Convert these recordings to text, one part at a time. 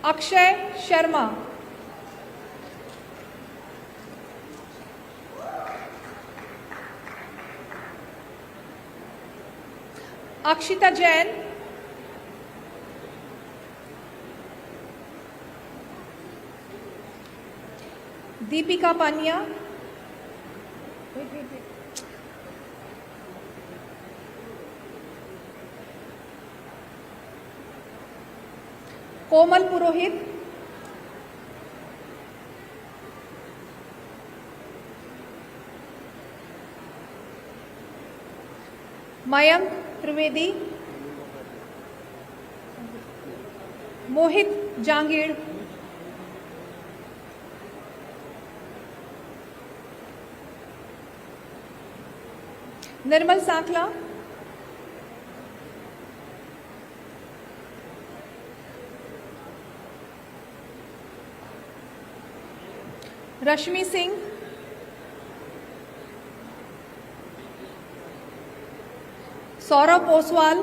अक्षय शर्मा, अक्षिता जैन, दीपिका पानिया, कोमल पुरोहित, मयंक त्रिवेदी, मोहित जांगीड़, निर्मल Sankhla, Rashmi Singh, Saurabh Oswal,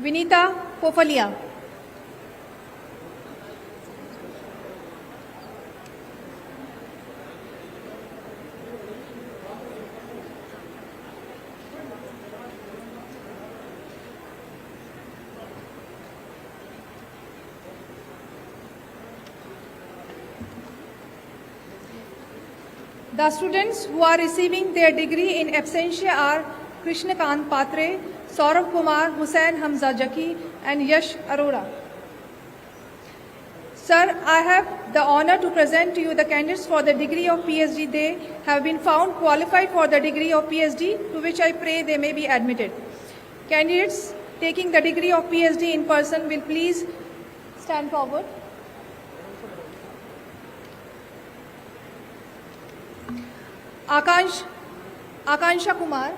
Vinita पोफलिया, The students who are receiving their degree in absentia are Krishnakant Patre, Saurabh Kumar, Hussain Hamza Jaki, and Yash Arora. Sir, I have the honor to present to you the candidates for the degree of PhD. They have been found qualified for the degree of PhD, to which I pray they may be admitted. Candidates taking the degree of PhD in person will please stand forward. आकांक्षा कुमार,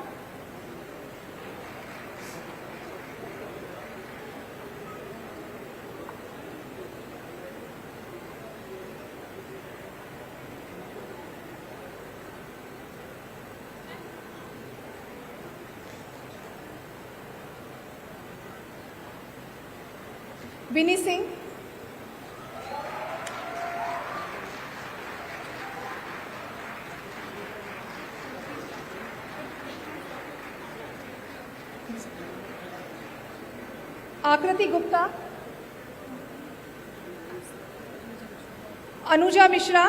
विनी सिंह, आकृति Gupta, Anuja Mishra,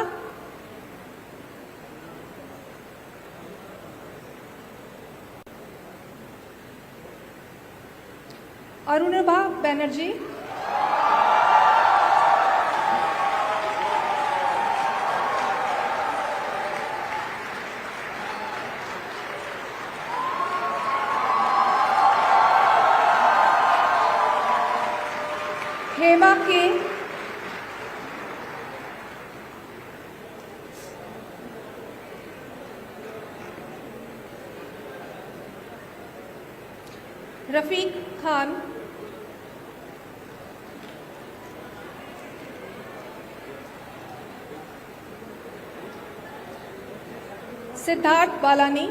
अरुणभा Banerjee, Hema K, Rafiq Khan, Siddharth Balani,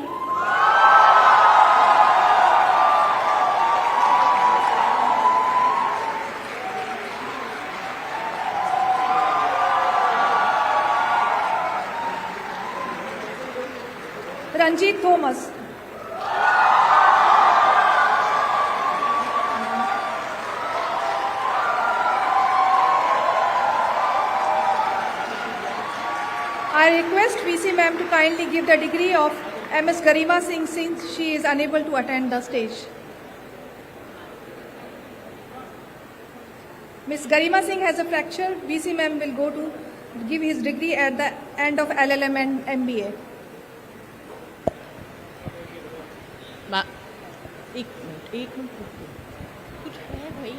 Ranjit Thomas, I request VC ma'am to kindly give the degree of MS Garima Singh since she is unable to attend the stage. Ms. Garima Singh has a fracture. VC ma'am will go to give his degree at the end of LLM and MBA. एक minute कुछ है भाई।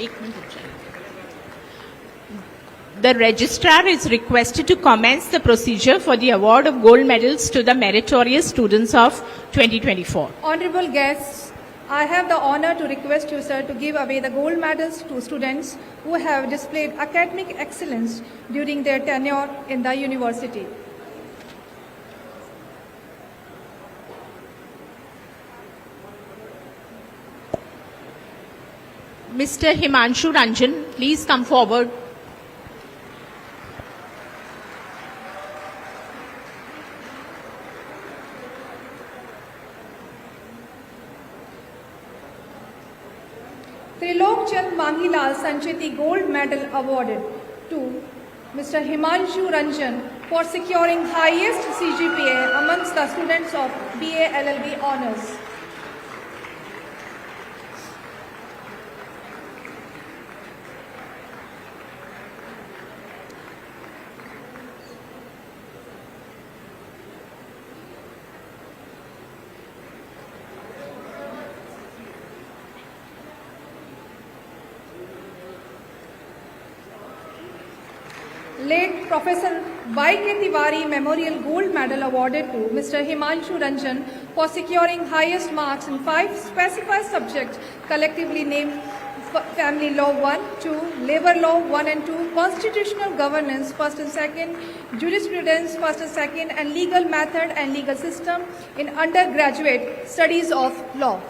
एक minute रुक जाए। The registrar is requested to commence the procedure for the award of gold medals to the meritorious students of 2024. Honorable guests, I have the honor to request you, sir, to give away the gold medals to students who have displayed academic excellence during their tenure in the university. Mr. Himanshu Ranjan, please come forward. Trilok Chand Mangilal Sancheti Gold Medal awarded to Mr. Himanshu Ranjan for securing highest CGPA amongst the students of BA LLB Honours. Late Professor Y.K. Tiwari Memorial Gold Medal awarded to Mr. Himanshu Ranjan for securing highest marks in 5 specified subjects collectively named Family Law 1, 2, Labor Law 1 and 2, Constitutional Governance 1st and 2nd, Jurisprudence 1st and 2nd, and Legal Method and Legal System in undergraduate studies of law.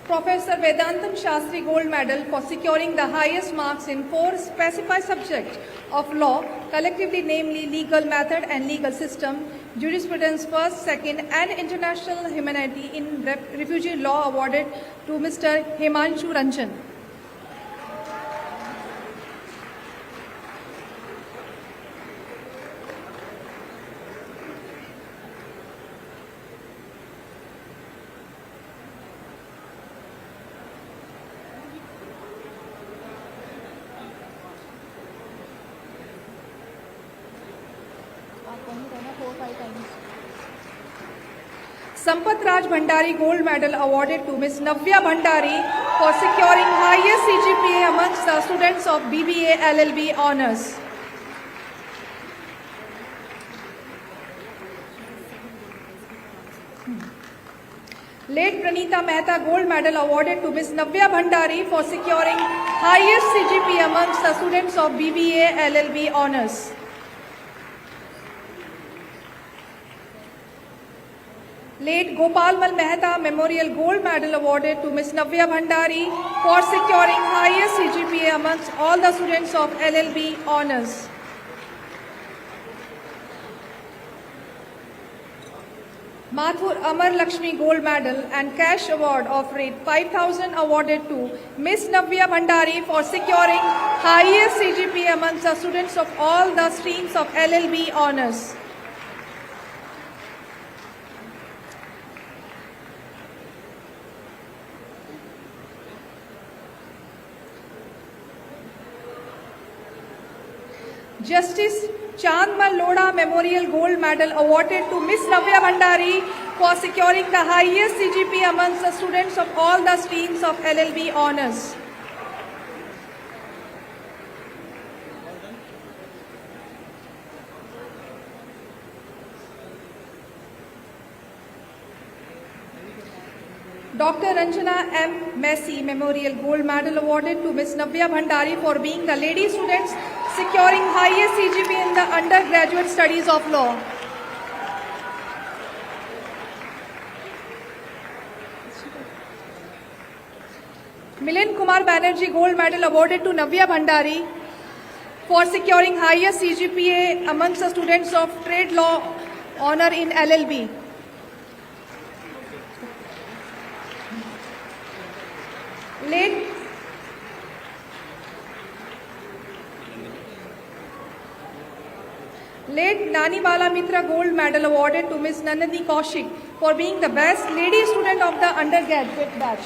Professor Vedantam Shastri Gold Medal for securing the highest marks in 4 specified subjects of law, collectively namely Legal Method and Legal System, Jurisprudence 1st, 2nd, and International Humanity in Refugee Law awarded to Mr. Himanshu Ranjan. Sampath Raj Bhandari Gold Medal awarded to Ms. Navya Bhandari for securing highest CGPA amongst the students of BBA LLB Honours. Late Pranita Mehta Gold Medal awarded to Ms. Navya Bhandari for securing highest CGPA amongst the students of BBA LLB Honours. Late Gopalmal Mehta Memorial Gold Medal awarded to Ms. Navya Bhandari for securing highest CGPA amongst all the students of LLB Honours. Mathur Amar Lakshmi Gold Medal and Cash Award of rate 5,000 awarded to Ms. Navya Bhandari for securing highest CGPA amongst the students of all the streams of LLB Honours. Justice Chandmal Lodha Memorial Gold Medal awarded to Ms. Navya Bhandari for securing the highest CGPA amongst the students of all the streams of LLB Honours. Dr. Ranjana M. Messi Memorial Gold Medal awarded to Ms. Navya Bhandari for being the lady students securing highest CGPA in the undergraduate studies of law. Milind Kumar Banerjee Gold Medal awarded to Navya Bhandari for securing highest CGPA amongst the students of trade law honor in LLB. Late Naniwala Mitra Gold Medal awarded to Ms. Nandini Kaushik for being the best lady student of the undergraduate batch.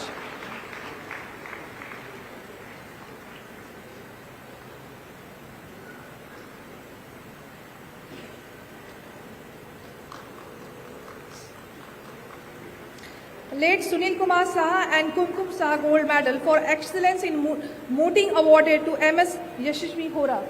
Late Sunil Kumar Saha and Kumkum Saha Gold Medal for Excellence in Mooting awarded to MS Yashashvi Hora.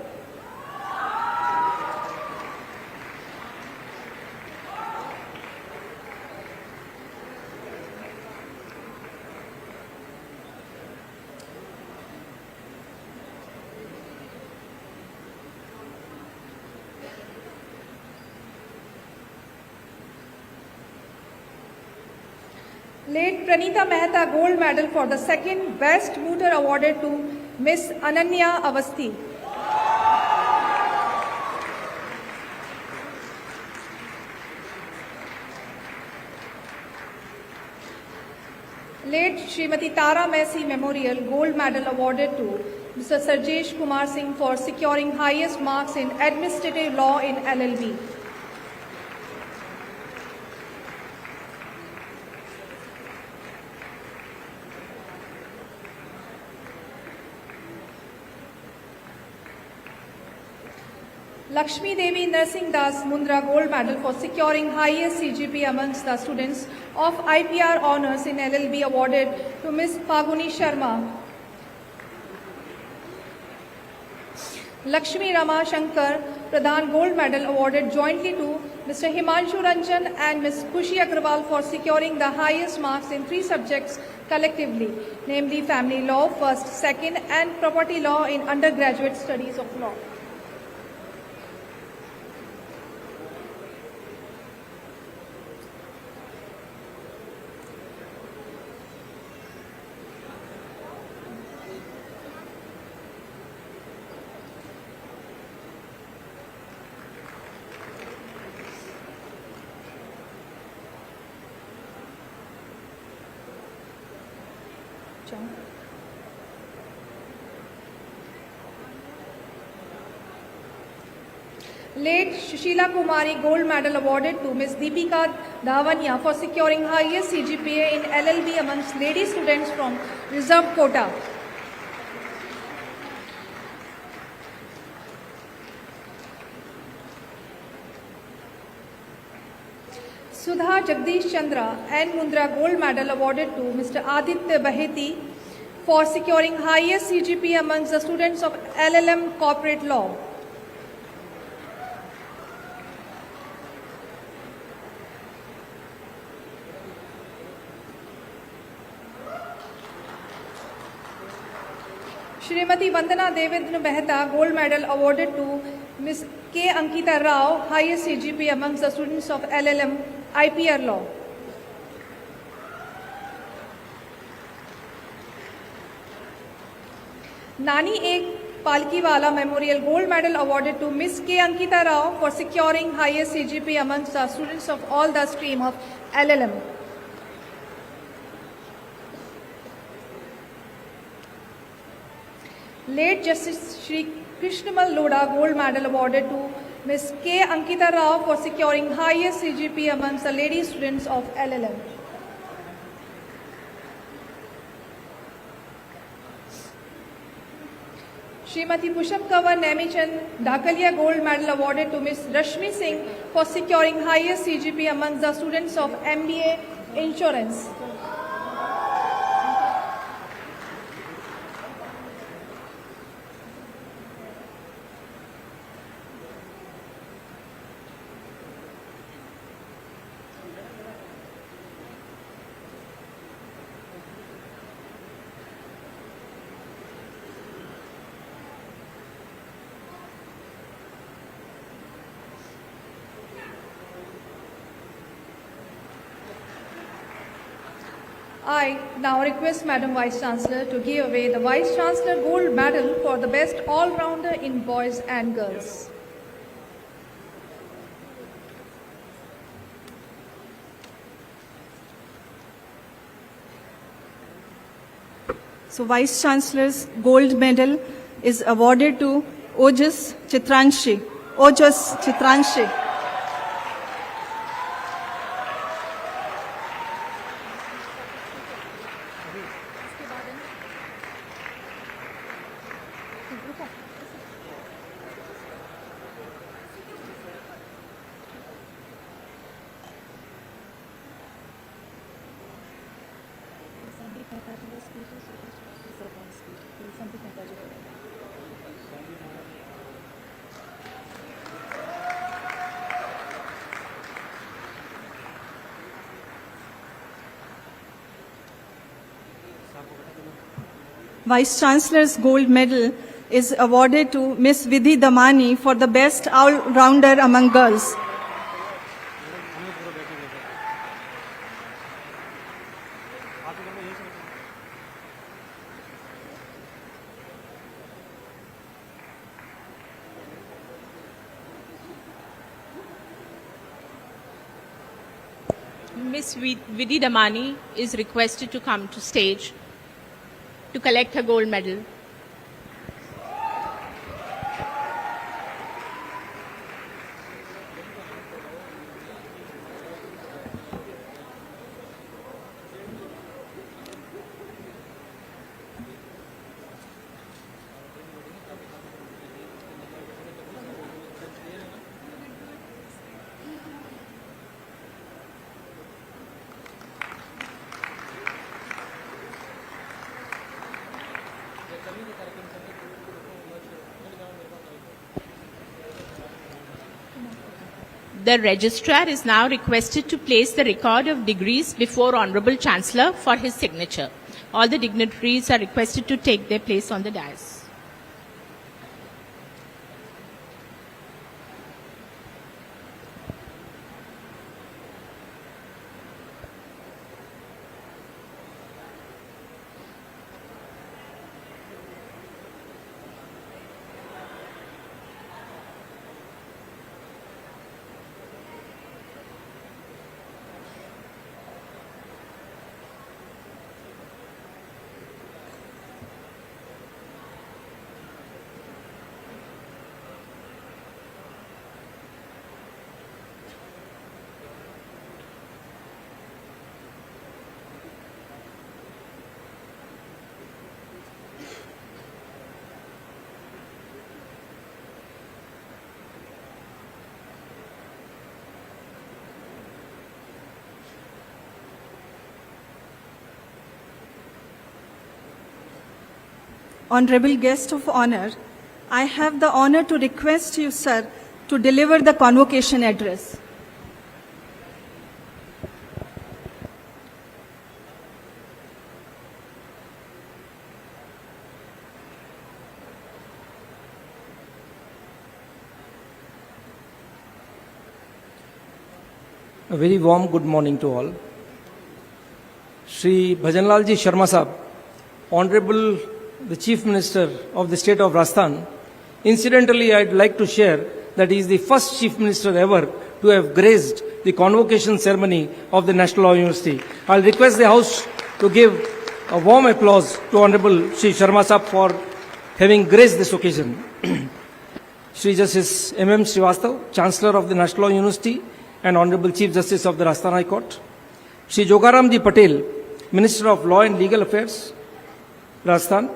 Late Pranita Mehta Gold Medal for the second Best Mooter awarded to Miss Ananya Avasti. Late Srimati Tara Messi Memorial Gold Medal awarded to Mr. Sarjesh Kumar Singh for securing highest marks in Administrative Law in LLB. Lakshmi Devi Narsingh Das Mundra Gold Medal for securing highest CGP amongst the students of IPR Honours in LLB awarded to Ms. Paguni Sharma. Lakshmi Rama Shankar Pradhan Gold Medal awarded jointly to Mr. Himanshu Ranjan and Ms. Khushi Agrawal for securing the highest marks in 3 subjects collectively, namely Family Law, First, Second and Property Law in undergraduate studies of law. Late Sushila Kumari Gold Medal awarded to Ms. Deepika Dhavania for securing highest CGPA in LLB amongst lady students from reserved quota. Sudha Jagdish Chandra and Mundra Gold Medal awarded to Mr. Aditya Baheti for securing highest CGP amongst the students of LLM Corporate Law. Shrimati Vandana Devendra Mehta Gold Medal awarded to Ms. K. Ankita Rao, highest CGP amongst the students of LLM IPR Law. Nani Ek Palkiwala Memorial Gold Medal awarded to Ms. K. Ankita Rao for securing highest CGP amongst the students of all the stream of LLM. Late Justice Shri Krishnamal Loda Gold Medal awarded to Ms. K. Ankita Rao for securing highest CGP amongst the lady students of LLM. Srimati Pushap Kaur Nemichand Dhakalia Gold Medal awarded to Ms. Rashmi Singh for securing highest CGP amongst the students of MBA Insurance. I now request Madam Vice Chancellor to give away the Vice Chancellor Gold Medal for the best all-rounder in boys and girls. So Vice Chancellor's Gold Medal is awarded to Ojas Chitranshi. Ojas Chitranshi. Vice Chancellor's Gold Medal is awarded to Miss Vidhi Damani for the best all-rounder among girls. Miss Vidhi Damani is requested to come to stage to collect her gold medal. The registrar is now requested to place the record of degrees before Honorable Chancellor for his signature. All the dignitaries are requested to take their place on the dais. Honorable guest of honor, I have the honor to request you, sir, to deliver the convocation address. A very warm good morning to all. Shri Bhajanlal Ji Sharma Sahab, Honorable the Chief Minister of the state of Rajasthan. Incidentally, I'd like to share that he is the first Chief Minister ever to have graced the convocation ceremony of the National Law University. I'll request the House to give a warm applause to Honorable Shri Sharma Sahab for having graced this occasion. Shri Justice M.M. Srivastav, Chancellor of the National Law University and Honorable Chief Justice of the Rajasthan High Court. Shri Jogaram Ji Patel, Minister of Law and Legal Affairs, Rajasthan.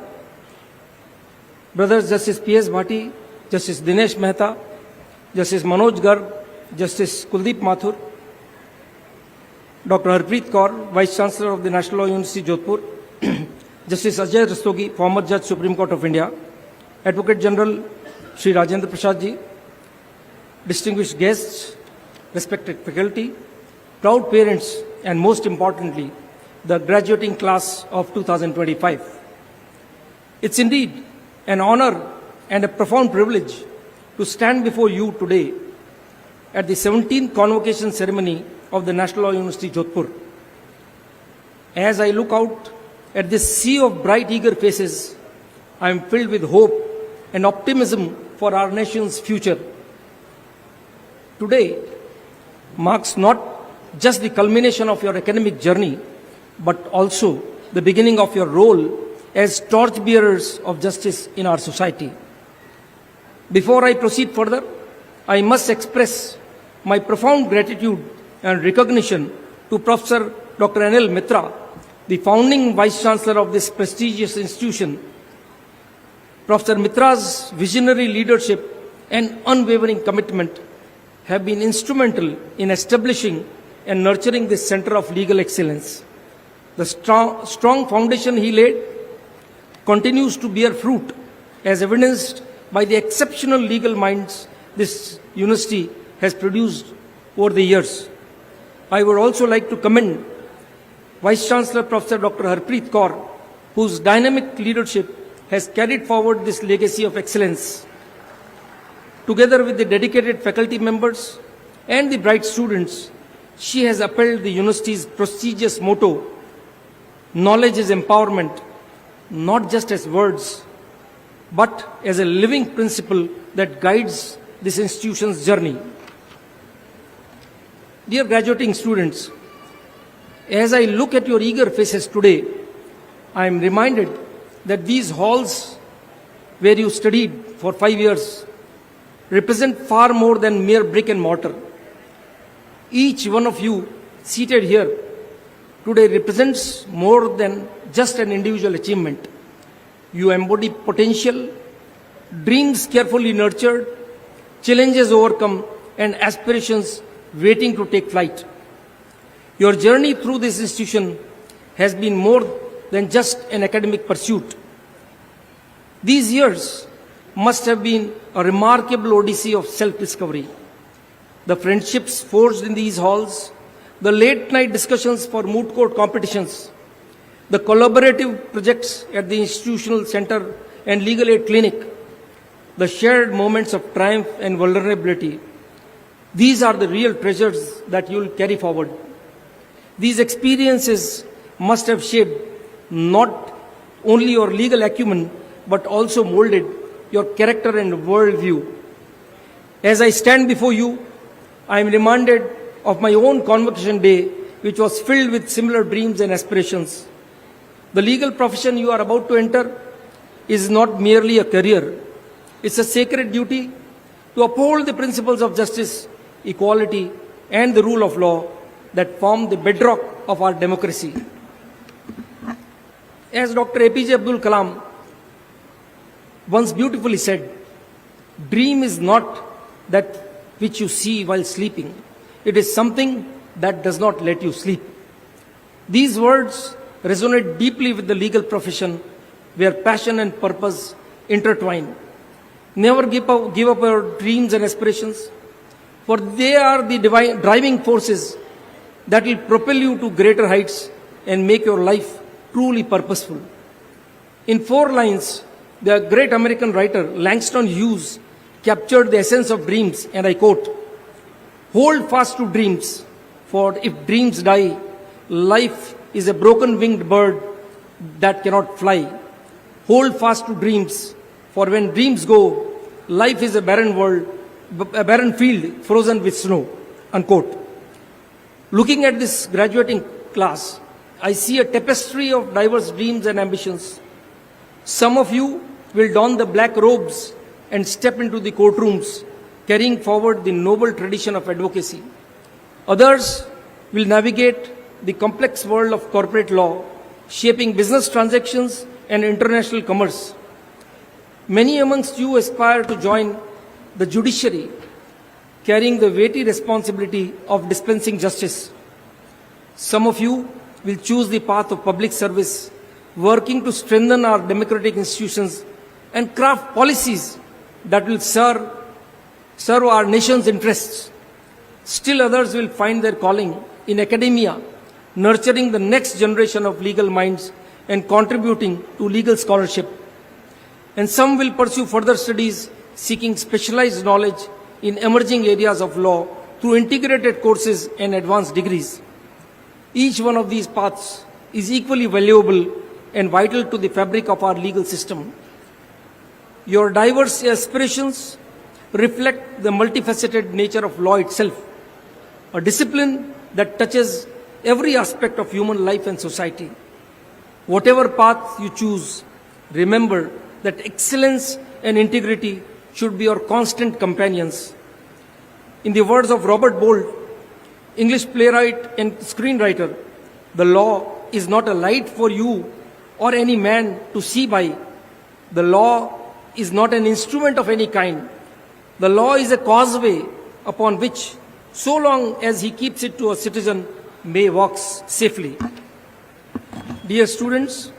Brothers Justice P.S. Bhati, Justice Dinesh Mehta, Justice Manoj Garg, Justice Kuldeep Mathur, Dr. Harpreet Kaur, Vice Chancellor of the National Law University, Jodhpur, Justice Ajay Rastogi, former Judge, Supreme Court of India, Advocate General Shri Rajendra Prasad Ji, distinguished guests, respected faculty, proud parents, and most importantly, the graduating class of 2025. It's indeed an honor and a profound privilege to stand before you today at the 17th convocation ceremony of the National Law University, Jodhpur. As I look out at this sea of bright, eager faces, I am filled with hope and optimism for our nation's future. Today marks not just the culmination of your academic journey, but also the beginning of your role as torchbearers of justice in our society. Before I proceed further, I must express my profound gratitude and recognition to Professor Dr. Anil Mitra, the founding Vice Chancellor of this prestigious institution. Professor Mitra's visionary leadership and unwavering commitment have been instrumental in establishing and nurturing this center of legal excellence. The strong foundation he laid continues to bear fruit, as evidenced by the exceptional legal minds this university has produced over the years. I would also like to commend Vice Chancellor Professor Dr. Harpreet Kaur whose dynamic leadership has carried forward this legacy of excellence. Together with the dedicated faculty members and the bright students, she has upheld the university's prestigious motto, knowledge is empowerment, not just as words, but as a living principle that guides this institution's journey. Dear graduating students, as I look at your eager faces today, I am reminded that these halls where you studied for 5 years represent far more than mere brick and mortar. Each one of you seated here today represents more than just an individual achievement. You embody potential, dreams carefully nurtured, challenges overcome, and aspirations waiting to take flight. Your journey through this institution has been more than just an academic pursuit. These years must have been a remarkable odyssey of self-discovery. The friendships forged in these halls, the late-night discussions for moot court competitions, the collaborative projects at the institutional center and legal aid clinic, the shared moments of triumph and vulnerability. These are the real treasures that you will carry forward. These experiences must have shaped not only your legal acumen, but also molded your character and worldview. As I stand before you, I am reminded of my own convocation day, which was filled with similar dreams and aspirations. The legal profession you are about to enter is not merely a career. It's a sacred duty to uphold the principles of justice, equality, and the rule of law that form the bedrock of our democracy. As Dr. APJ Abdul Kalam once beautifully said, dream is not that which you see while sleeping. It is something that does not let you sleep. These words resonate deeply with the legal profession where passion and purpose intertwine. Never give up your dreams and aspirations, for they are the driving forces that will propel you to greater heights and make your life truly purposeful. In 4 lines, the great American writer Langston Hughes captured the essence of dreams, and I quote, "Hold fast to dreams, for if dreams die, life is a broken-winged bird that cannot fly. Hold fast to dreams, for when dreams go, life is a barren world, a barren field frozen with snow." Unquote. Looking at this graduating class, I see a tapestry of diverse dreams and ambitions. Some of you will don the black robes and step into the courtrooms, carrying forward the noble tradition of advocacy. Others will navigate the complex world of corporate law, shaping business transactions and international commerce. Many amongst you aspire to join the judiciary, carrying the weighty responsibility of dispensing justice. Some of you will choose the path of public service, working to strengthen our democratic institutions and craft policies that will serve our nation's interests. Still others will find their calling in academia, nurturing the next generation of legal minds and contributing to legal scholarship. And some will pursue further studies, seeking specialized knowledge in emerging areas of law through integrated courses and advanced degrees. Each one of these paths is equally valuable and vital to the fabric of our legal system. Your diverse aspirations reflect the multifaceted nature of law itself, a discipline that touches every aspect of human life and society. Whatever path you choose, remember that excellence and integrity should be your constant companions. In the words of Robert Bolt, English playwright and screenwriter, the law is not a light for you or any man to see by. The law is not an instrument of any kind. The law is a causeway upon which, so long as he keeps it to a citizen, may walk safely. Dear students,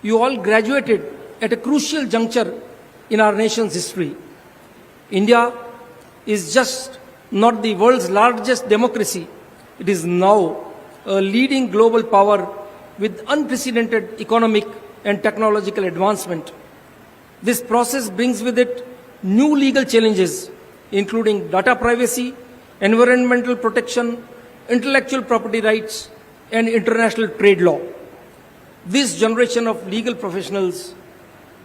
you all graduated at a crucial juncture in our nation's history. India is just not the world's largest democracy. It is now a leading global power with unprecedented economic and technological advancement. This process brings with it new legal challenges, including data privacy, environmental protection, intellectual property rights, and international trade law. This generation of legal professionals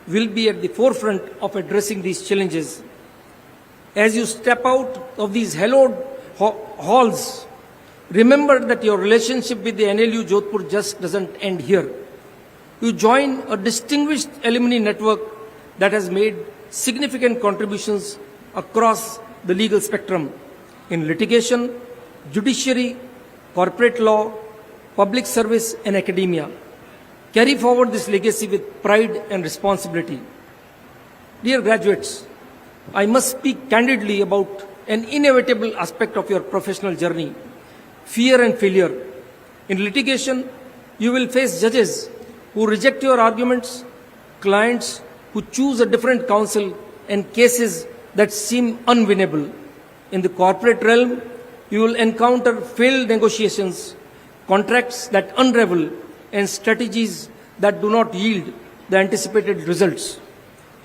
will be at the forefront of addressing these challenges. As you step out of these hallowed halls, remember that your relationship with the NLU Jodhpur just doesn't end here. You join a distinguished alumni network that has made significant contributions across the legal spectrum in litigation, judiciary, corporate law, public service, and academia. Carry forward this legacy with pride and responsibility. Dear graduates, I must speak candidly about an inevitable aspect of your professional journey, fear and failure. In litigation, you will face judges who reject your arguments, clients who choose a different counsel, and cases that seem unwinnable. In the corporate realm, you will encounter failed negotiations, contracts that unravel, and strategies that do not yield the anticipated results.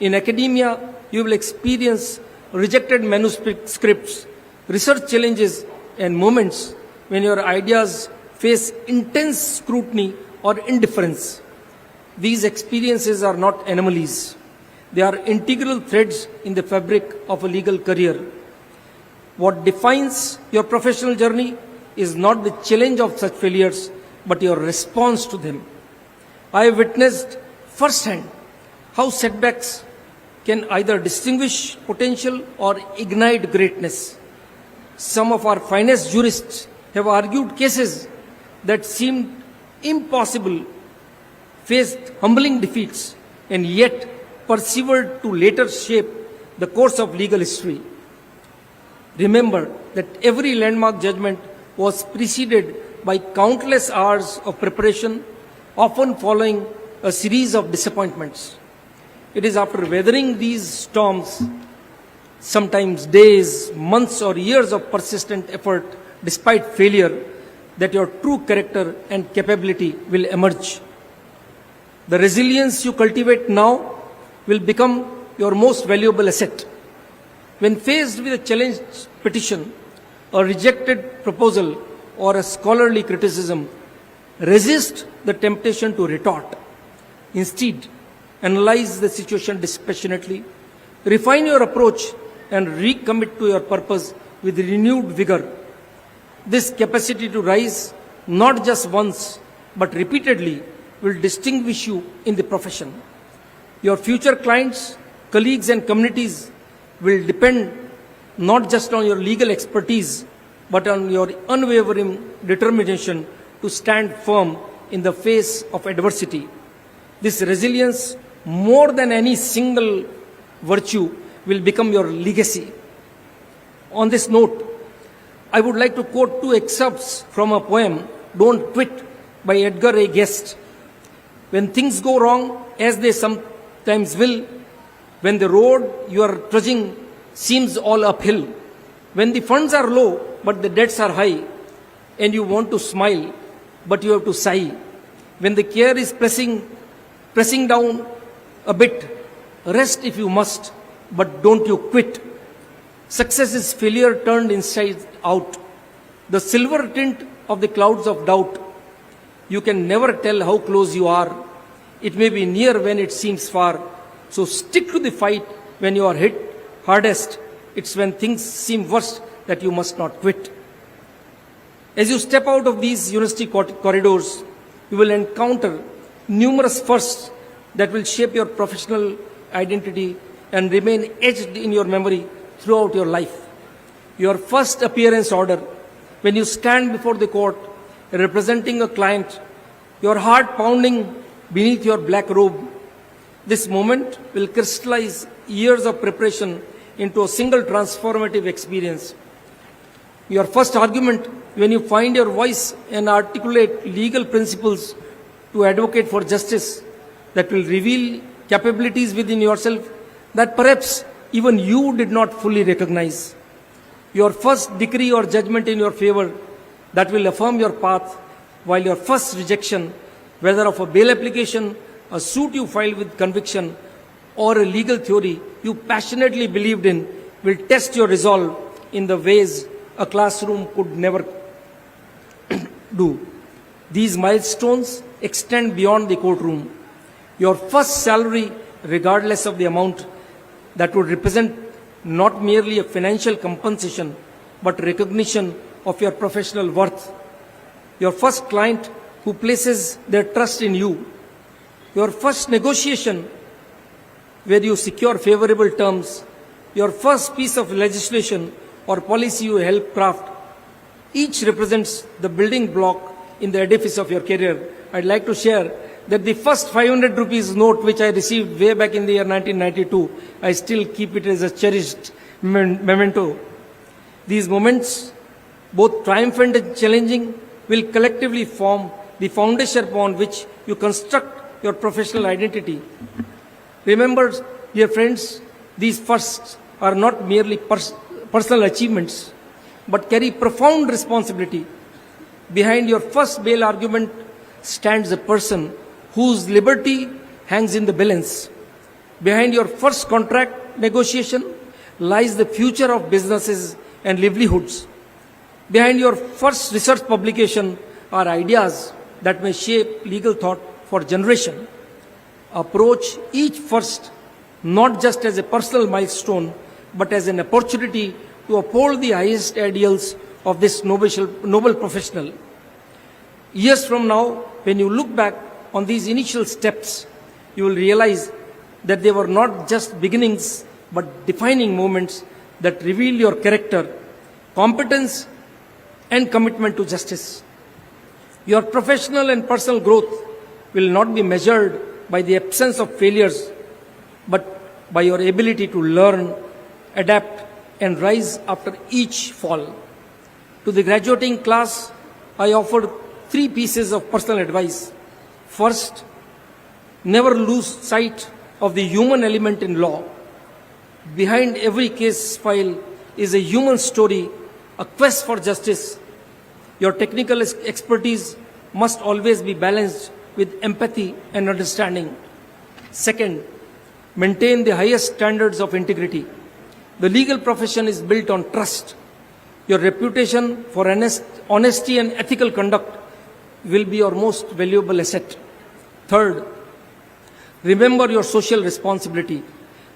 In academia, you will experience rejected manuscripts, research challenges, and moments when your ideas face intense scrutiny or indifference. These experiences are not anomalies. They are integral threads in the fabric of a legal career. What defines your professional journey is not the challenge of such failures, but your response to them. I have witnessed firsthand how setbacks can either distinguish potential or ignite greatness. Some of our finest jurists have argued cases that seemed impossible, faced humbling defeats, and yet persevered to later shape the course of legal history. Remember that every landmark judgment was preceded by countless hours of preparation, often following a series of disappointments. It is after weathering these storms, sometimes days, months, or years of persistent effort despite failure, that your true character and capability will emerge. The resilience you cultivate now will become your most valuable asset. When faced with a challenged petition, a rejected proposal, or a scholarly criticism, resist the temptation to retort. Instead, analyze the situation dispassionately, refine your approach, and recommit to your purpose with renewed vigor. This capacity to rise, not just once, but repeatedly, will distinguish you in the profession. Your future clients, colleagues, and communities will depend not just on your legal expertise, but on your unwavering determination to stand firm in the face of adversity. This resilience, more than any single virtue, will become your legacy. On this note, I would like to quote two excerpts from a poem, Don't Quit, by Edgar A. Guest. When things go wrong, as they sometimes will, when the road you are trudging seems all uphill, when the funds are low but the debts are high, and you want to smile but you have to sigh, when the care is pressing down a bit, rest if you must, but don't you quit. Success is failure turned inside out, the silver tint of the clouds of doubt. You can never tell how close you are. It may be near when it seems far. So stick to the fight when you are hit hardest. It's when things seem worst that you must not quit. As you step out of these university corridors, you will encounter numerous firsts that will shape your professional identity and remain etched in your memory throughout your life. Your first appearance order, when you stand before the court representing a client, your heart pounding beneath your black robe, this moment will crystallize years of preparation into a single transformative experience. Your first argument, when you find your voice and articulate legal principles to advocate for justice, that will reveal capabilities within yourself that perhaps even you did not fully recognize. Your first decree or judgment in your favor that will affirm your path, while your first rejection whether of a bail application, a suit you filed with conviction, or a legal theory you passionately believed in, will test your resolve in the ways a classroom could never do. These milestones extend beyond the courtroom. Your first salary, regardless of the amount, that would represent not merely a financial compensation, but recognition of your professional worth. Your first client who places their trust in you. Your first negotiation where you secure favorable terms. Your first piece of legislation or policy you help craft. Each represents the building block in the edifice of your career. I'd like to share that the first 500 rupees note which I received way back in the year 1992, I still keep it as a cherished memento. These moments, both triumphant and challenging, will collectively form the foundation upon which you construct your professional identity. Remember, dear friends, these firsts are not merely personal achievements, but carry profound responsibility. Behind your first bail argument stands a person whose liberty hangs in the balance. Behind your first contract negotiation lies the future of businesses and livelihoods. Behind your first research publication are ideas that may shape legal thought for generation. Approach each first not just as a personal milestone, but as an opportunity to uphold the highest ideals of this noble professional. Years from now, when you look back on these initial steps, you will realize that they were not just beginnings, but defining moments that reveal your character, competence, and commitment to justice. Your professional and personal growth will not be measured by the absence of failures, but by your ability to learn, adapt, and rise after each fall. To the graduating class, I offered 3 pieces of personal advice. First, never lose sight of the human element in law. Behind every case file is a human story, a quest for justice. Your technical expertise must always be balanced with empathy and understanding. Second, maintain the highest standards of integrity. The legal profession is built on trust. Your reputation for honesty and ethical conduct will be your most valuable asset. Third, remember your social responsibility.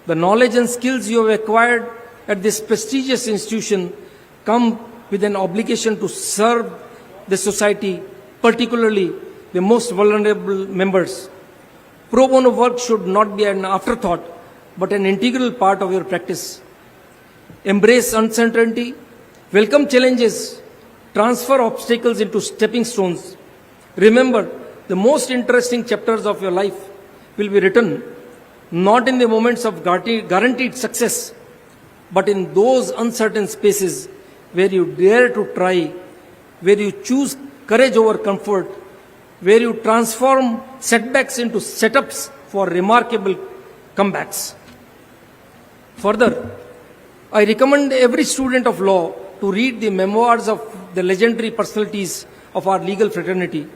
The knowledge and skills you have acquired at this prestigious institution come with an obligation to serve the society, particularly the most vulnerable members. Pro bono work should not be an afterthought, but an integral part of your practice. Embrace uncertainty, welcome challenges, transfer obstacles into stepping stones. Remember, the most interesting chapters of your life will be written not in the moments of guaranteed success, but in those uncertain spaces where you dare to try, where you choose courage over comfort, where you transform setbacks into setups for remarkable comebacks. Further, I recommend every student of law to read the memoirs of the legendary personalities of our legal fraternity.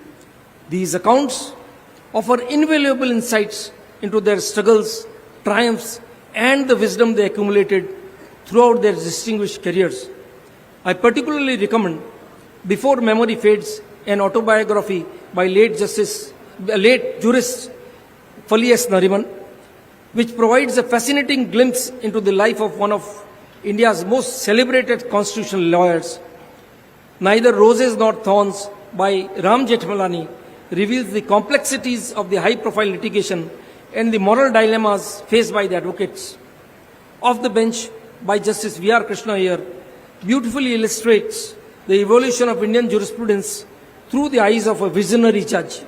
These accounts offer invaluable insights into their struggles, triumphs, and the wisdom they accumulated throughout their distinguished careers. I particularly recommend Before Memory Fades, an autobiography by late jurist Fali S. Nariman, which provides a fascinating glimpse into the life of one of India's most celebrated constitutional lawyers. Neither Roses Nor Thorns by Ram Jethmalani reveals the complexities of the high-profile litigation and the moral dilemmas faced by the advocates. Off the Bench by Justice V.R. Krishna Iyer beautifully illustrates the evolution of Indian jurisprudence through the eyes of a visionary judge.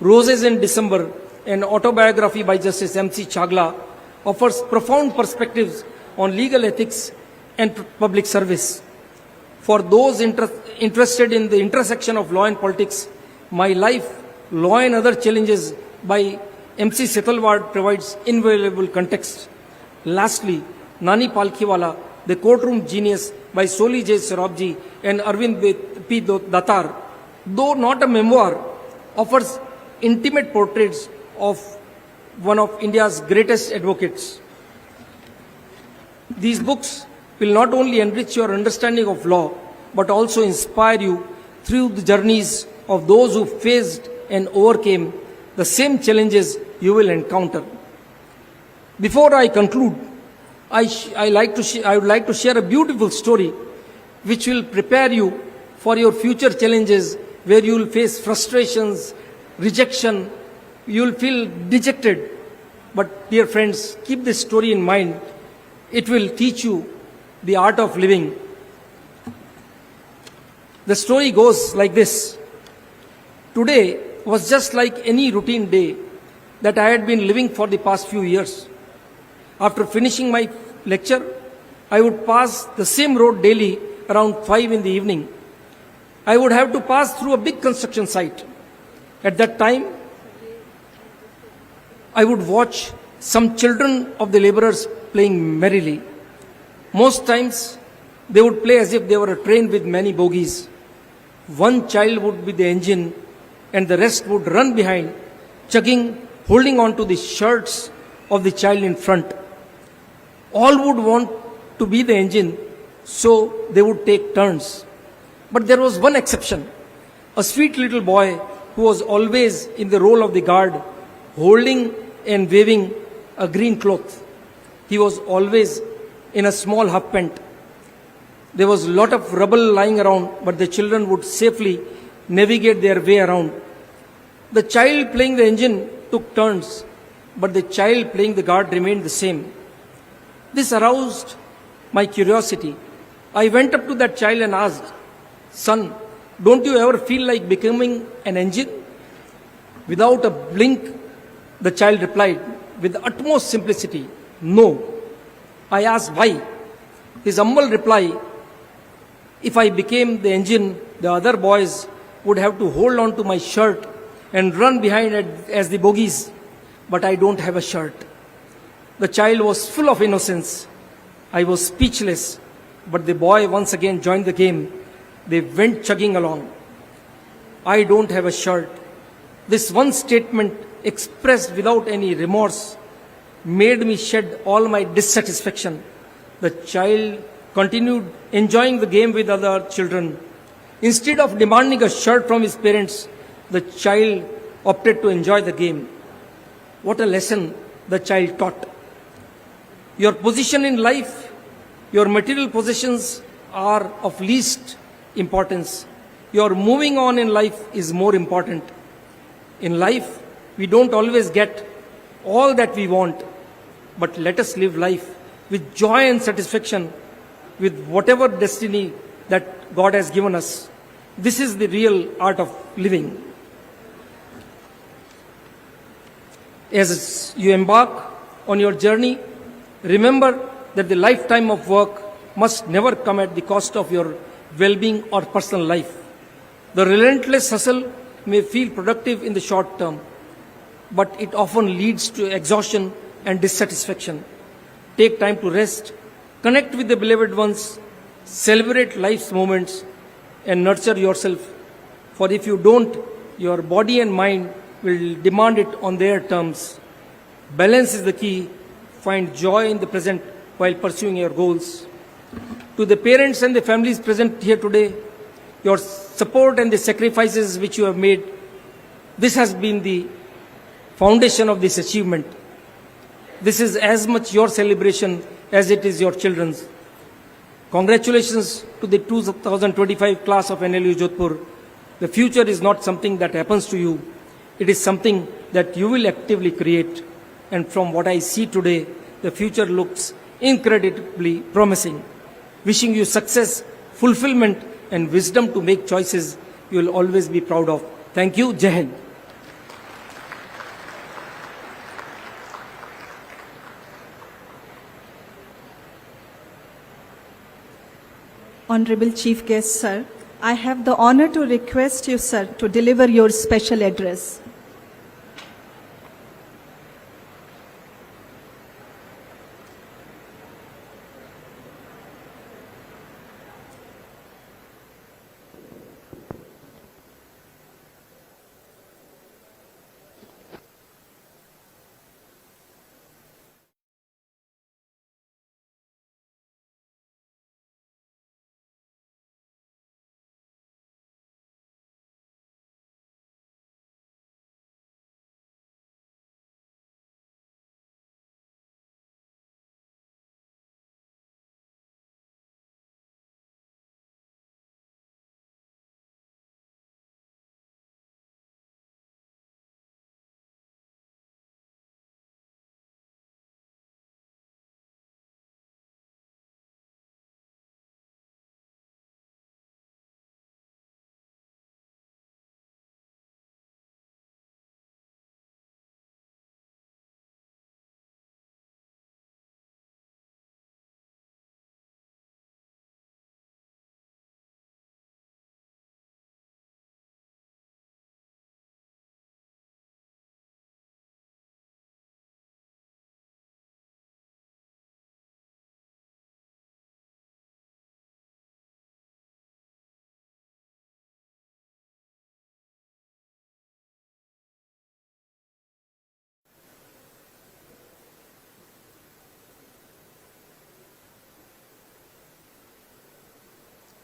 Roses in December, an autobiography by Justice M.C. Chagla, offers profound perspectives on legal ethics and public service. For those interested in the intersection of law and politics, My Life, Law and Other Challenges by M.C. Setalwad provides invaluable context. Lastly, Nani Palkhiwala, The Courtroom Genius by Soli J. Sarabji and Arvind P. Datar, though not a memoir, offers intimate portraits of one of India's greatest advocates. These books will not only enrich your understanding of law, but also inspire you through the journeys of those who faced and overcame the same challenges you will encounter. Before I conclude, I would like to share a beautiful story which will prepare you for your future challenges where you will face frustrations, rejection, you will feel dejected. But dear friends, keep this story in mind. It will teach you the art of living. The story goes like this. Today was just like any routine day that I had been living for the past few years. After finishing my lecture, I would pass the same road daily around 5 in the evening. I would have to pass through a big construction site. At that time, I would watch some children of the laborers playing merrily. Most times, they would play as if they were a train with many bogies. One child would be the engine, and the rest would run behind, chugging, holding on to the shirts of the child in front. All would want to be the engine, so they would take turns. But there was one exception, a sweet little boy who was always in the role of the guard, holding and waving a green cloth. He was always in a small half pant. There was a lot of rubble lying around, but the children would safely navigate their way around. The child playing the engine took turns, but the child playing the guard remained the same. This aroused my curiosity. I went up to that child and asked, "Son, don't you ever feel like becoming an engine?" Without a blink, the child replied with the utmost simplicity, "No." I asked why. His humble reply, "If I became the engine, the other boys would have to hold on to my shirt and run behind it as the bogies, but I don't have a shirt." The child was full of innocence. I was speechless, but the boy once again joined the game. They went chugging along. I don't have a shirt. This one statement, expressed without any remorse, made me shed all my dissatisfaction. The child continued enjoying the game with other children. Instead of demanding a shirt from his parents, the child opted to enjoy the game. What a lesson the child taught. Your position in life, your material possessions are of least importance. Your moving on in life is more important. In life, we don't always get all that we want, but let us live life with joy and satisfaction with whatever destiny that God has given us. This is the real art of living. As you embark on your journey, remember that the lifetime of work must never come at the cost of your well-being or personal life. The relentless hustle may feel productive in the short term, but it often leads to exhaustion and dissatisfaction. Take time to rest, connect with the beloved ones, celebrate life's moments, and nurture yourself. For if you don't, your body and mind will demand it on their terms. Balance is the key. Find joy in the present while pursuing your goals. To the parents and the families present here today, your support and the sacrifices which you have made, this has been the foundation of this achievement. This is as much your celebration as it is your children's. Congratulations to the 2025 class of NLU Jodhpur. The future is not something that happens to you. It is something that you will actively create. And from what I see today, the future looks incredibly promising. Wishing you success, fulfillment, and wisdom to make choices you will always be proud of. Thank you. Jai Hind. Honorable Chief Guest, sir, I have the honor to request you, sir, to deliver your special address.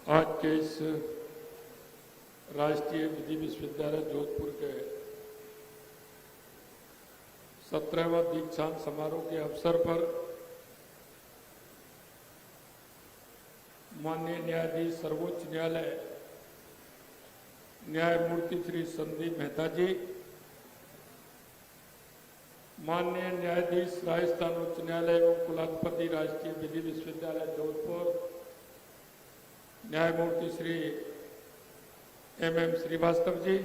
आज के इस राष्ट्रीय विधि विश्वविद्यालय जोधपुर के 17वां दीक्षांत समारोह के अवसर पर माननीय न्यायाधीश सर्वोच्च न्यायालय न्यायमूर्ति श्री संदीप मेहता जी, माननीय न्यायाधीश राजस्थान उच्च न्यायालय एवं कुलाधिपति राष्ट्रीय विधि विश्वविद्यालय जोधपुर न्यायमूर्ति श्री MM श्रीवास्तव जी,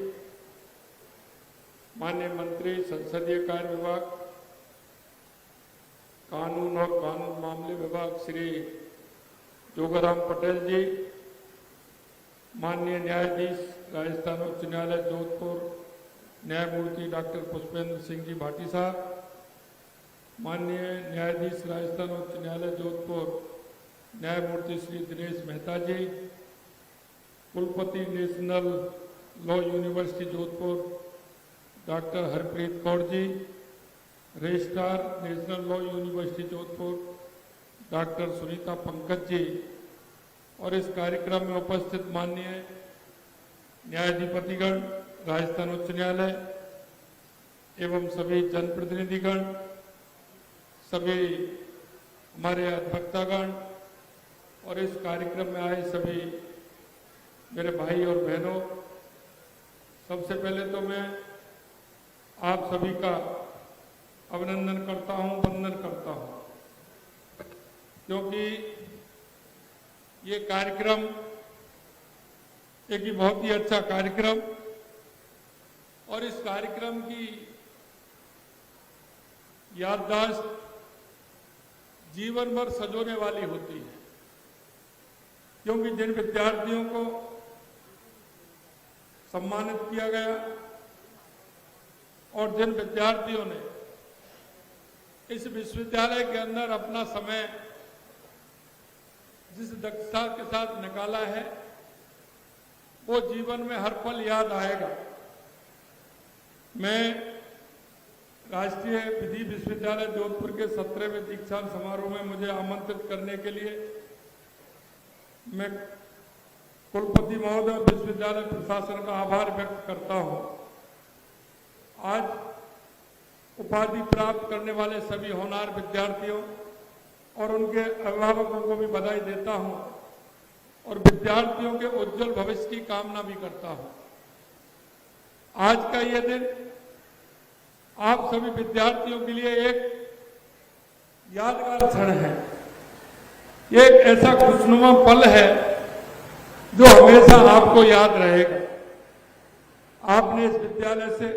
माननीय मंत्री संसदीय कार्य विभाग, कानून और कानून मामले विभाग श्री जोगाराम पटेल जी, माननीय न्यायाधीश राजस्थान उच्च न्यायालय जोधपुर न्यायमूर्ति डॉक्टर पुष्पेंद्र सिंह जी भाटी साहब, माननीय न्यायाधीश राजस्थान उच्च न्यायालय जोधपुर न्यायमूर्ति श्री दिनेश मेहता जी, कुलपति national law university Jodhpur doctor Harpreet Kaur ji, registrar national law university Jodhpur doctor Sunita Pankaj ji और इस कार्यक्रम में उपस्थित माननीय न्यायाधिपतिगण राजस्थान उच्च न्यायालय एवं सभी जनप्रतिनिधिगण, सभी हमारे अधिवक्तागण और इस कार्यक्रम में आए सभी मेरे भाई और बहनों, सबसे पहले तो मैं आप सभी का अभिनंदन करता हूं, वंदन करता हूं, क्योंकि ये कार्यक्रम एक बहुत ही अच्छा कार्यक्रम और इस कार्यक्रम की याददाश्त जीवन भर सजोने वाली होती है, क्योंकि जिन विद्यार्थियों को सम्मानित किया गया और जिन विद्यार्थियों ने इस विश्वविद्यालय के अंदर अपना समय जिस दक्षता के साथ निकाला है वो जीवन में हर पल याद आएगा। मैं राष्ट्रीय विधि विश्वविद्यालय जोधपुर के 17वें दीक्षांत समारोह में मुझे आमंत्रित करने के लिए मैं कुलपति महोदय और विश्वविद्यालय प्रशासन का आभार व्यक्त करता हूं। आज उपाधि प्राप्त करने वाले सभी होनहार विद्यार्थियों और उनके अभिभावकों को भी बधाई देता हूं और विद्यार्थियों के उज्जवल भविष्य की कामना भी करता हूं। आज का यह दिन आप सभी विद्यार्थियों के लिए एक यादगार क्षण है। ये एक ऐसा खुशनुमा पल है जो हमेशा आपको याद रहेगा। आपने इस विद्यालय से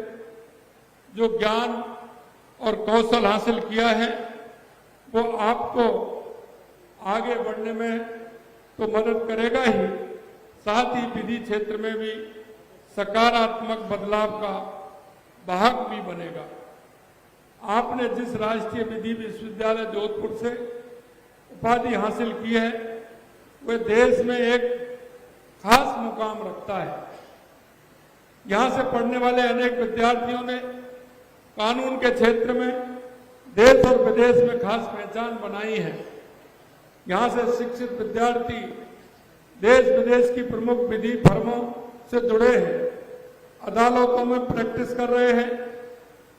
जो ज्ञान और कौशल हासिल किया है वो आपको आगे बढ़ने में तो मदद करेगा ही, साथ ही विधि क्षेत्र में भी सकारात्मक बदलाव का वाहक भी बनेगा। आपने जिस राष्ट्रीय विधि विश्वविद्यालय जोधपुर से उपाधि हासिल की है वह देश में एक खास मुकाम रखता है। यहां से पढ़ने वाले अनेक विद्यार्थियों ने कानून के क्षेत्र में देश और विदेश में खास पहचान बनाई है। यहां से शिक्षित विद्यार्थी देश विदेश की प्रमुख विधि फर्मों से जुड़े हैं, अदालतों में प्रैक्टिस कर रहे हैं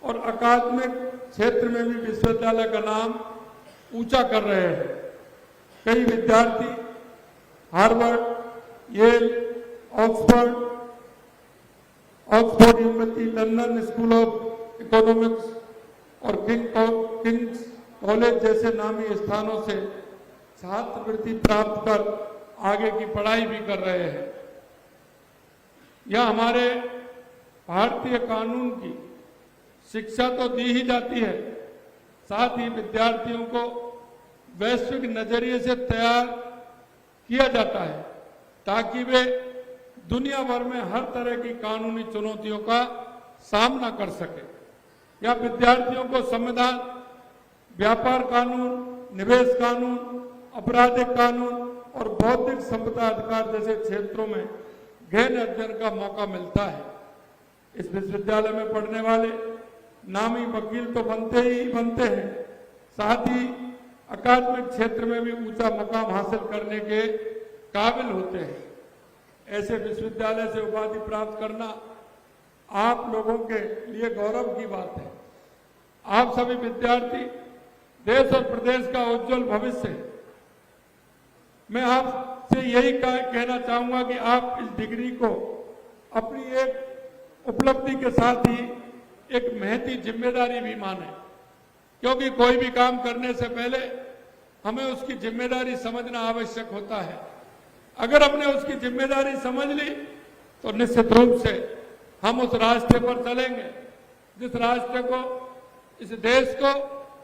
और अकादमिक क्षेत्र में भी विश्वविद्यालय का नाम ऊंचा कर रहे हैं। कई विद्यार्थी Harvard, Yale, Oxford university, London school of economics और किंग्स कॉलेज जैसे नामी स्थानों से छात्रवृत्ति प्राप्त कर आगे की पढ़ाई भी कर रहे हैं। यह हमारे भारतीय कानून की शिक्षा तो दी ही जाती है, साथ ही विद्यार्थियों को वैश्विक नजरिए से तैयार किया जाता है ताकि वे दुनिया भर में हर तरह की कानूनी चुनौतियों का सामना कर सके। यह विद्यार्थियों को संविधान, व्यापार कानून, निवेश कानून, आपराधिक कानून और बौद्धिक संपदा अधिकार जैसे क्षेत्रों में गहन अध्ययन का मौका मिलता है। इस विश्वविद्यालय में पढ़ने वाले नामी वकील तो बनते ही बनते हैं, साथ ही अकादमिक क्षेत्र में भी ऊंचा मुकाम हासिल करने के काबिल होते हैं। ऐसे विश्वविद्यालय से उपाधि प्राप्त करना आप लोगों के लिए गौरव की बात है। आप सभी विद्यार्थी देश और प्रदेश का उज्जवल भविष्य है। मैं आपसे यही कहना चाहूंगा कि आप इस डिग्री को अपनी एक उपलब्धि के साथ ही एक महती जिम्मेदारी भी माने, क्योंकि कोई भी काम करने से पहले हमें उसकी जिम्मेदारी समझना आवश्यक होता है। अगर हमने उसकी जिम्मेदारी समझ ली तो निश्चित रूप से हम उस रास्ते पर चलेंगे जिस रास्ते को इस देश को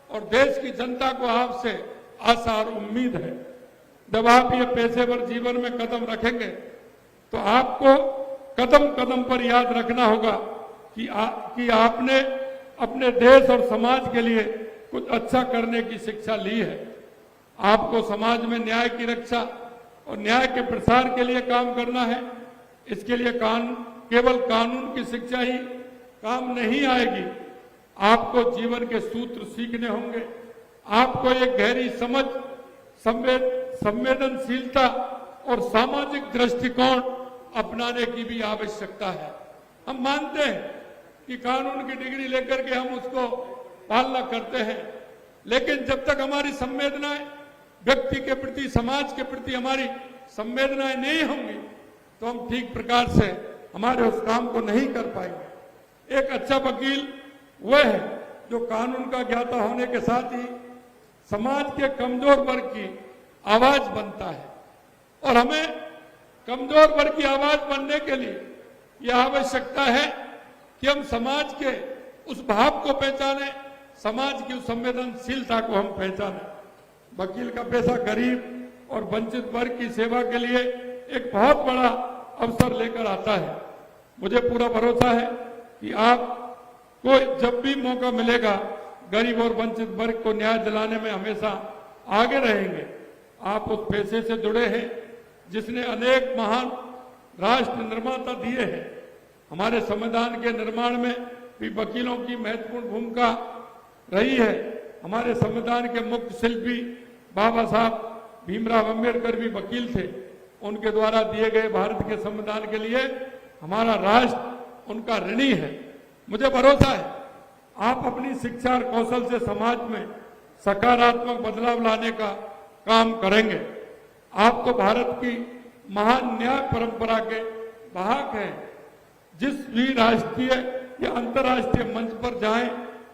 और देश की जनता को आपसे आशा और उम्मीद है। जब आप ये पेशेवर जीवन में कदम रखेंगे तो आपको कदम कदम पर याद रखना होगा कि आपने अपने देश और समाज के लिए कुछ अच्छा करने की शिक्षा ली है। आपको समाज में न्याय की रक्षा और न्याय के प्रसार के लिए काम करना है। इसके लिए केवल कानून की शिक्षा ही काम नहीं आएगी। आपको जीवन के सूत्र सीखने होंगे। आपको एक गहरी समझ, संवेदनशीलता और सामाजिक दृष्टिकोण अपनाने की भी आवश्यकता है। हम मानते हैं कि कानून की डिग्री लेकर के हम उसको पालना करते हैं, लेकिन जब तक हमारी संवेदनाएं व्यक्ति के प्रति, समाज के प्रति हमारी संवेदनाएं नहीं होंगी तो हम ठीक प्रकार से हमारे उस काम को नहीं कर पाएंगे। एक अच्छा वकील वह है जो कानून का ज्ञाता होने के साथ ही समाज के कमजोर वर्ग की आवाज बनता है। और हमें कमजोर वर्ग की आवाज बनने के लिए यह आवश्यकता है कि हम समाज के उस भाव को पहचानें, समाज की उस संवेदनशीलता को हम पहचानें। वकील का पेशा गरीब और वंचित वर्ग की सेवा के लिए एक बहुत बड़ा अवसर लेकर आता है। मुझे पूरा भरोसा है कि आपको जब भी मौका मिलेगा गरीब और वंचित वर्ग को न्याय दिलाने में हमेशा आगे रहेंगे। आप उस पेशे से जुड़े हैं जिसने अनेक महान राष्ट्र निर्माता दिए हैं। हमारे संविधान के निर्माण में भी वकीलों की महत्वपूर्ण भूमिका रही है। हमारे संविधान के मुख्य शिल्पी बाबा साहब भीमराव अंबेडकर भी वकील थे। उनके द्वारा दिए गए भारत के संविधान के लिए हमारा राष्ट्र उनका ऋणी है। मुझे भरोसा है आप अपनी शिक्षा और कौशल से समाज में सकारात्मक बदलाव लाने का काम करेंगे। आप तो भारत की महान न्याय परंपरा के वाहक हैं। जिस भी राष्ट्रीय या अंतर्राष्ट्रीय मंच पर जाएं,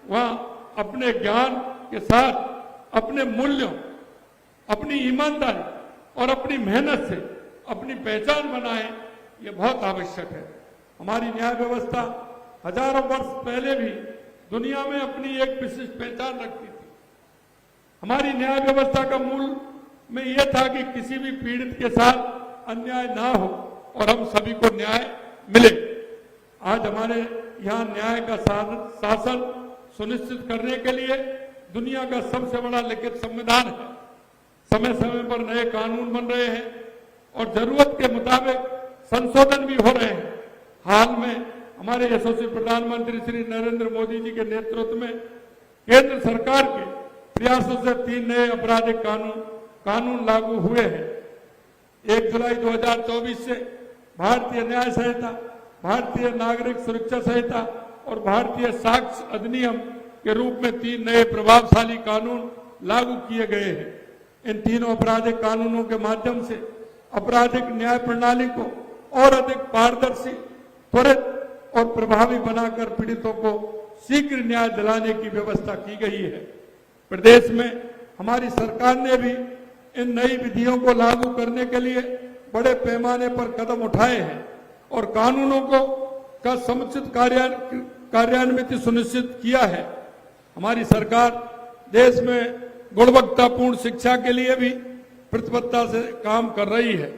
वहां अपने ज्ञान के साथ अपने मूल्यों, अपनी ईमानदारी और अपनी मेहनत से अपनी पहचान बनाएं, ये बहुत आवश्यक है। हमारी न्याय व्यवस्था हजारों वर्ष पहले भी दुनिया में अपनी एक विशिष्ट पहचान रखती थी। हमारी न्याय व्यवस्था का मूल में यह था कि किसी भी पीड़ित के साथ अन्याय ना हो और हम सभी को न्याय मिले। आज हमारे यहाँ न्याय का शासन सुनिश्चित करने के लिए दुनिया का सबसे बड़ा लिखित संविधान है। समय समय पर नए कानून बन रहे हैं और जरूरत के मुताबिक संशोधन भी हो रहे हैं। हाल में हमारे यशस्वी प्रधानमंत्री श्री नरेंद्र मोदी जी के नेतृत्व में केंद्र सरकार के प्रयासों से 3 नए आपराधिक कानून लागू हुए हैं। 1 जुलाई 2024 से भारतीय न्याय संहिता, भारतीय नागरिक सुरक्षा संहिता और भारतीय साक्ष्य अधिनियम के रूप में 3 नए प्रभावशाली कानून लागू किए गए हैं। इन तीनों आपराधिक कानूनों के माध्यम से आपराधिक न्याय प्रणाली को और अधिक पारदर्शी, त्वरित और प्रभावी बनाकर पीड़ितों को शीघ्र न्याय दिलाने की व्यवस्था की गई है। प्रदेश में हमारी सरकार ने भी इन नई विधियों को लागू करने के लिए बड़े पैमाने पर कदम उठाए हैं और कानूनों का समुचित कार्यान्वित सुनिश्चित किया है। हमारी सरकार देश में गुणवत्तापूर्ण शिक्षा के लिए भी प्रतिबद्धता से काम कर रही है।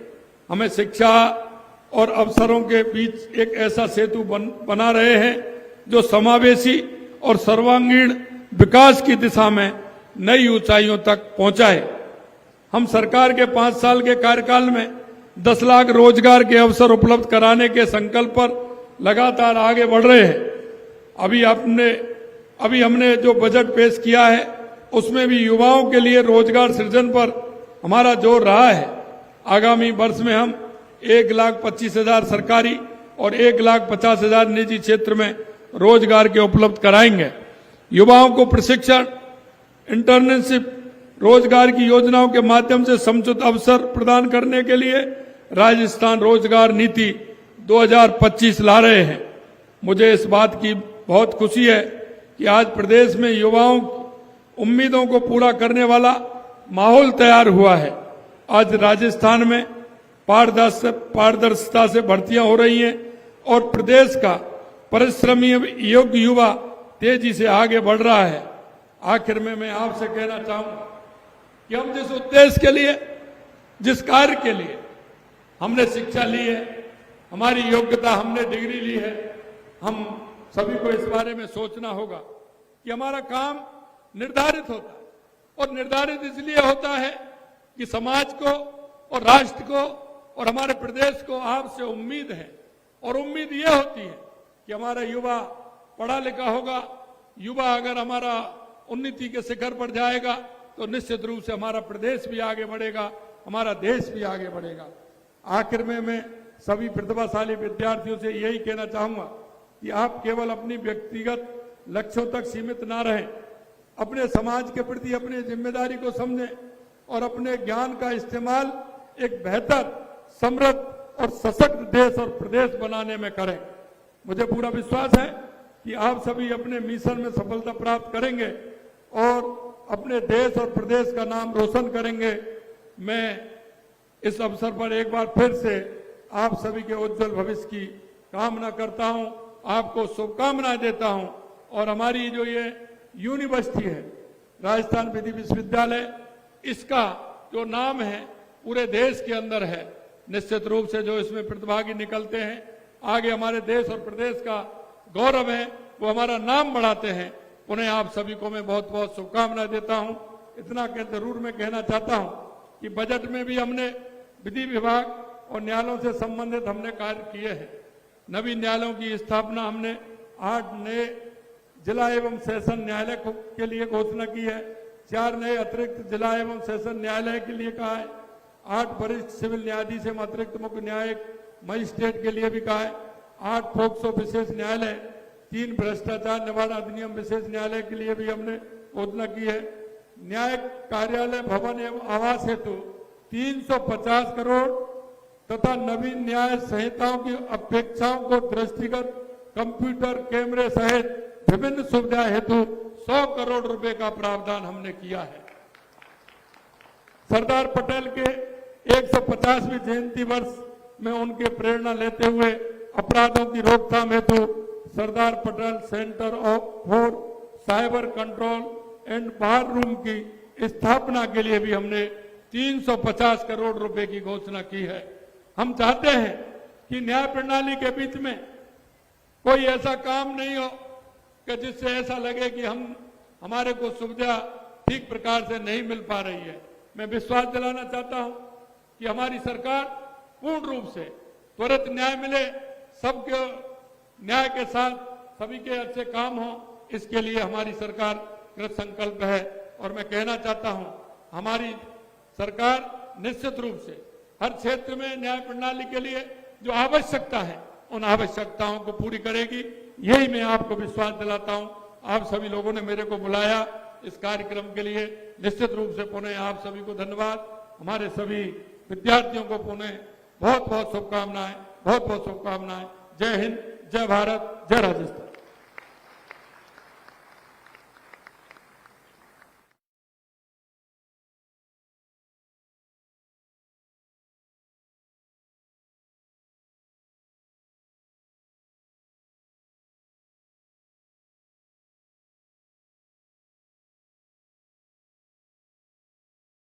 हमें शिक्षा और अवसरों के बीच एक ऐसा सेतु बना रहे हैं जो समावेशी और सर्वांगीण विकास की दिशा में नई ऊंचाइयों तक पहुंचाए। हम सरकार के 5 साल के कार्यकाल में 10 लाख रोजगार के अवसर उपलब्ध कराने के संकल्प पर लगातार आगे बढ़ रहे हैं। अभी हमने जो बजट पेश किया है उसमें भी युवाओं के लिए रोजगार सृजन पर हमारा जोर रहा है। आगामी वर्ष में हम 1,25,000 सरकारी और 1,50,000 निजी क्षेत्र में रोजगार के उपलब्ध कराएंगे। युवाओं को प्रशिक्षण, इंटर्नशिप, रोजगार की योजनाओं के माध्यम से समुचित अवसर प्रदान करने के लिए राजस्थान रोजगार नीति 2025 ला रहे हैं। मुझे इस बात की बहुत खुशी है कि आज प्रदेश में युवाओं की उम्मीदों को पूरा करने वाला माहौल तैयार हुआ है। आज राजस्थान में पारदर्शिता से भर्तियां हो रही हैं और प्रदेश का परिश्रमी योग्य युवा तेजी से आगे बढ़ रहा है। आखिर में मैं आपसे कहना चाहूंगा कि हम जिस उद्देश्य के लिए, जिस कार्य के लिए हमने शिक्षा ली है, हमारी योग्यता, हमने डिग्री ली है, हम सभी को इस बारे में सोचना होगा कि हमारा काम निर्धारित होता है और निर्धारित इसलिए होता है कि समाज को और राष्ट्र को और हमारे प्रदेश को आपसे उम्मीद है। और उम्मीद ये होती है कि हमारा युवा पढ़ा लिखा होगा। युवा अगर हमारा उन्नति के शिखर पर जाएगा तो निश्चित रूप से हमारा प्रदेश भी आगे बढ़ेगा, हमारा देश भी आगे बढ़ेगा। आखिर में मैं सभी प्रतिभाशाली विद्यार्थियों से यही कहना चाहूंगा कि आप केवल अपनी व्यक्तिगत लक्ष्यों तक सीमित ना रहें, अपने समाज के प्रति अपनी जिम्मेदारी को समझें और अपने ज्ञान का इस्तेमाल एक बेहतर, समृद्ध और सशक्त देश और प्रदेश बनाने में करें। मुझे पूरा विश्वास है कि आप सभी अपने मिशन में सफलता प्राप्त करेंगे और अपने देश और प्रदेश का नाम रोशन करेंगे। मैं इस अवसर पर एक बार फिर से आप सभी के उज्जवल भविष्य की कामना करता हूं, आपको शुभकामनाएं देता हूं। और हमारी जो ये यूनिवर्सिटी है, राजस्थान विधि विश्वविद्यालय, इसका जो नाम है पूरे देश के अंदर है। निश्चित रूप से जो इसमें प्रतिभागी निकलते हैं, आगे हमारे देश और प्रदेश का गौरव है, वो हमारा नाम बढ़ाते हैं। उन्हें आप सभी को मैं बहुत बहुत शुभकामनाएं देता हूं। इतना जरूर मैं कहना चाहता हूं कि बजट में भी हमने विधि विभाग और न्यायालयों से संबंधित हमने कार्य किए हैं। नवीन न्यायालयों की स्थापना हमने 8 नए जिला एवं सेशन न्यायालय के लिए घोषणा की है, 4 नए अतिरिक्त जिला एवं सेशन न्यायालय के लिए कहा है, 8 वरिष्ठ सिविल न्यायाधीश एवं अतिरिक्त मुख्य न्यायिक मजिस्ट्रेट के लिए भी कहा है, 8 पोक्सो विशेष न्यायालय, 3 भ्रष्टाचार निवारण अधिनियम विशेष न्यायालय के लिए भी हमने घोषणा की है। न्यायिक कार्यालय भवन एवं आवास हेतु 350 करोड़ तथा नवीन न्याय संहिताओं की अपेक्षाओं को दृष्टिगत कंप्यूटर कैमरे सहित विभिन्न सुविधा हेतु 100 करोड़ रुपए का प्रावधान हमने किया है। सरदार पटेल के 150वीं जयंती वर्ष में उनके प्रेरणा लेते हुए अपराधों की रोकथाम हेतु Sardar Patel centre for cyber control and war room की स्थापना के लिए भी हमने 350 करोड़ रुपए की घोषणा की है। हम चाहते हैं कि न्याय प्रणाली के बीच में कोई ऐसा काम नहीं हो कि जिससे ऐसा लगे कि हमारे को सुविधा ठीक प्रकार से नहीं मिल पा रही है। मैं विश्वास दिलाना चाहता हूं कि हमारी सरकार पूर्ण रूप से त्वरित न्याय मिले, सबके न्याय के साथ सभी के अच्छे काम हो, इसके लिए हमारी सरकार कृत संकल्प है। और मैं कहना चाहता हूं, हमारी सरकार निश्चित रूप से हर क्षेत्र में न्याय प्रणाली के लिए जो आवश्यकता है, उन आवश्यकताओं को पूरी करेगी। यही मैं आपको विश्वास दिलाता हूं। आप सभी लोगों ने मेरे को बुलाया इस कार्यक्रम के लिए, निश्चित रूप से पुनः आप सभी को धन्यवाद। हमारे सभी विद्यार्थियों को पुनः बहुत बहुत शुभकामनाएं, बहुत बहुत शुभकामनाएं। जय हिंद, जय भारत, जय राजस्थान।